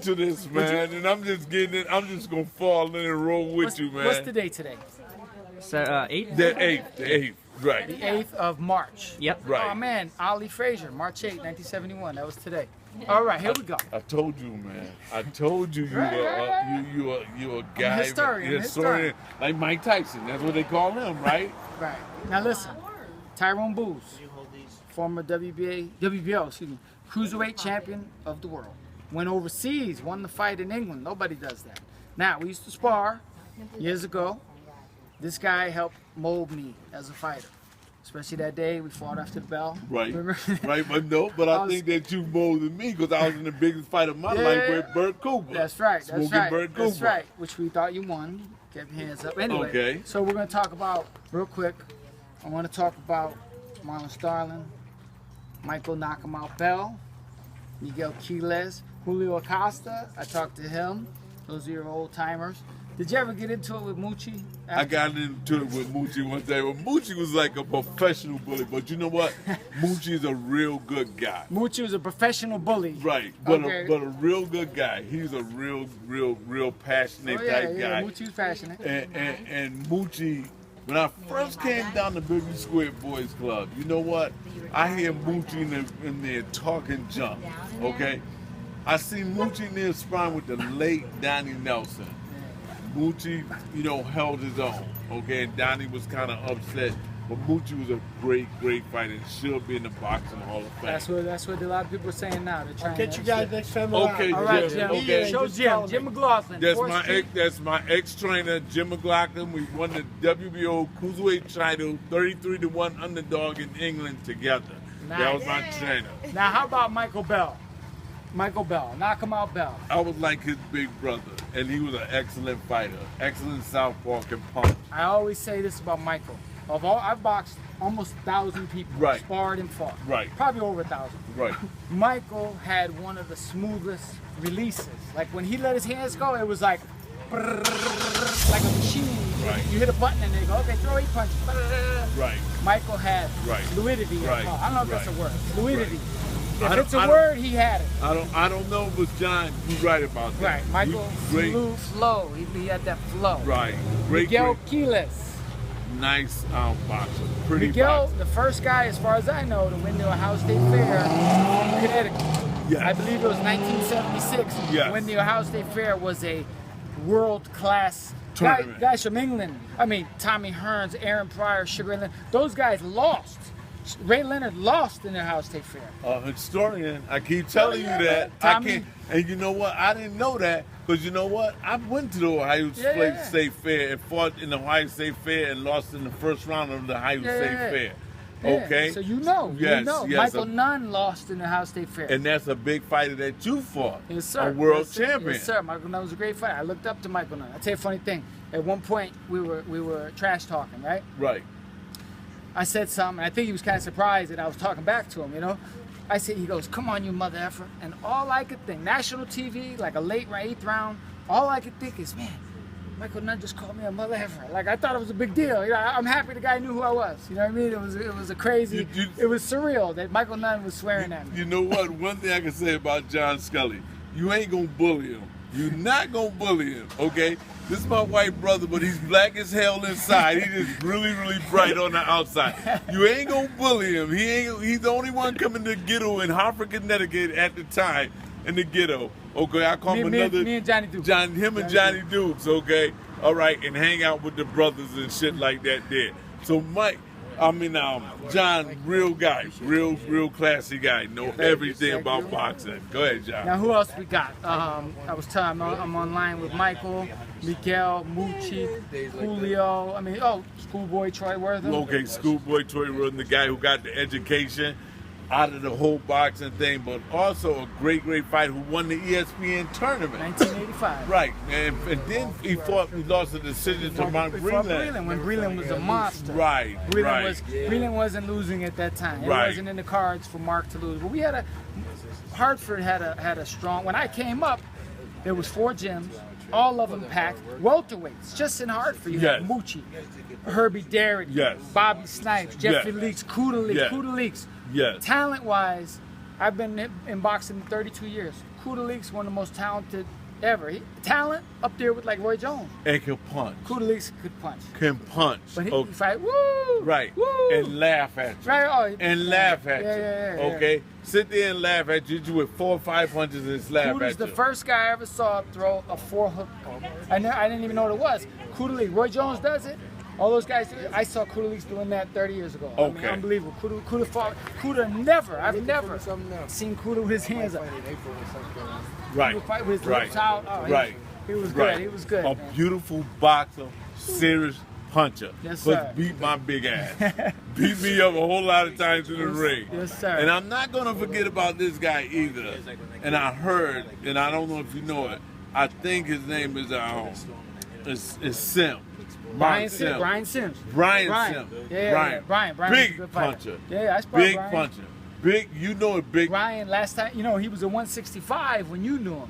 into this, man, and I'm just getting it. I'm just gonna fall in and roll with you, man. What's the day today? So, 8th? The 8th, right. The 8th of March. Yep. Right. Oh man, Ali Frazier, March 8th, 1971. That was today. All right, here we go. I told you, man. I told you, you a guy, I'm a historian. like Mike Tyson. That's what they call him, right? Right. Now listen, Tyrone Booze, former WBO, cruiserweight champion of the world. Went overseas, won the fight in England. Nobody does that. Now, we used to spar years ago. This guy helped mold me as a fighter. Especially that day we fought after the bell. Right. Remember? Right, but I think that you molded me because I was in the biggest fight of my life with Bert Cooper. That's right. Smoking That's right. Bert Cooper. That's right. Which we thought you won. Kept your hands up. Anyway. Okay. So we're going to talk about, real quick, I want to talk about Marlon Starling, Michael Knockout Bell, Miguel Quiles, Julio Acosta. I talked to him. Those are your old timers. Did you ever get into it with Moochie? I got into it with Moochie one day. Well, Moochie was like a professional bully, but you know what? Moochie is a real good guy. Moochie was a professional bully. Right, but Okay. a real good guy. He's a real passionate type guy. Moochie was passionate. And Moochie, when I first came down to Biggie Square Boys Club, you know what? I hear Moochie in there talking junk, okay? I seen Moochie in there sparring with the late Donnie Nelson. Moochie, held his own, okay? And Donnie was kind of upset. But Moochie was a great fighter and should be in the Boxing Hall of Fame. That's what a lot of people are saying now. They're trying Get you guys next time around. Okay, all right, Jim. Jim. Okay. Show Jim McLaughlin. That's my ex-trainer, Jim McLaughlin. We won the WBO Cruiserweight title, 33-1 underdog in England together. Nice. That was my trainer. Now, how about Michael Bell? Knock him out Bell. I was like his big brother, and he was an excellent fighter, excellent southpaw, can punch. I always say this about Michael. I've boxed almost 1,000 people, Right. sparred and fought. Right. Probably over 1,000. Right. Michael had one of the smoothest releases. Like when he let his hands go, it was like like a machine. Right. You hit a button and they go, okay, throw 8 punches. Right. Michael had Right. fluidity. Right. I don't know if that's a word. Fluidity. I If don't- it's a I don't- word, he had it. I don't know, but John, you're right about that. Right. Michael Great. flew flow. He had that flow. Right. Great. Miguel Quiles. Nice boxer. Pretty Miguel, boxer. the first guy, as far as I know, to win the Ohio State Fair in Connecticut. Yes. I believe it was 1976 Yes. when the Ohio State Fair was a world-class Tournament. guys from England. I mean, Tommy Hearns, Aaron Pryor, Sugar Leonard. Those guys lost. Ray Leonard lost in the Ohio State Fair. Historian, I keep telling you that. Tommy- I can't, and you know what? I didn't know that because you know what? I went to the Ohio State Fair and fought in the Ohio State Fair and lost in the first round of the Ohio State Fair. Yeah, Okay. so you know. Yes, yes. Michael Nunn lost in the Ohio State Fair. And that's a big fighter that you fought. Yes, sir. A world Yes, sir. champion. Yes, sir. Michael Nunn was a great fighter. I looked up to Michael Nunn. I'll tell you a funny thing. At one point, we were trash talking, right? Right. I said something, and I think he was kind of surprised that I was talking back to him, I said, he goes, come on, you mother effer. And all I could think, national TV, like a late 8th round, all I could think is, man, Michael Nunn just called me a mother effer. Like, I thought it was a big deal. I'm happy the guy knew who I was. You know what I mean? It was a crazy, it was surreal that Michael Nunn was swearing at me. You know what? One thing I can say about John Scully, you ain't going to bully him. You're not going to bully him, okay? This is my white brother, but he's black as hell inside. He's just really bright on the outside. You ain't gonna bully him. He's the only one coming to the ghetto in Hartford, Connecticut at the time in the ghetto. Okay, I call him another. Me and Johnny Dukes. Him and Johnny Dukes, okay? All right, and hang out with the brothers and shit like that there. So John, real guy, real classy guy, know everything about boxing. Go ahead, John. Now, who else we got? I was telling I'm online with Michael, Miguel, Moochie, Julio. Schoolboy Troy Wortham. Okay, Schoolboy Troy Wortham, the guy who got the education out of the whole boxing thing, but also a great fighter who won the ESPN tournament. 1985. Right, and then he lost the decision to Mark Breland. When Breland was a monster. Right, Breland wasn't losing at that time. It wasn't in the cards for Mark to lose. But Hartford had a strong. When I came up, there was 4 gyms, all of them packed, welterweights. Just in Hartford, you had Moochie, Herbie Darity, Bobby Snipes, Jeffrey Leaks, Kuda Leaks. Yes. Talent-wise, I've been in boxing 32 years. Kudaleek's one of the most talented ever. Talent up there with like Roy Jones. And can punch. Kudaleek's could punch. Can punch. But he Okay. fight, woo! Right. Woo! And laugh at you. Right, oh, And laugh at you. Yeah. Okay? Sit there and laugh at you with 4 or 5 punches and laugh Kuda's at the you. first guy I ever saw throw a 4-hook. I didn't even know what it was. Kudaleek, Roy Jones does it. All those guys do it. I saw Kudaleek doing that 30 years ago. I mean, Okay. unbelievable. Kuda fought. I've never seen Kuda with his hands up. Right. He would fight with his Right. lips out. Oh, Right. He was Right. good. He was good. A man. beautiful boxer, serious puncher. Yes, but sir. beat my big ass. Beat me up a whole lot of times in the ring. Yes, sir. And I'm not gonna forget about this guy either. And I heard, and I don't know if you know it, I think his name is is Sim. Brian Sim. Sims. Brian Sims. Brian Sim. Yeah. Brian was a Big good fighter. puncher. Yeah, I sparred Big Brian. puncher. Big, you know it big. Brian, last time, he was a 165 when you knew him.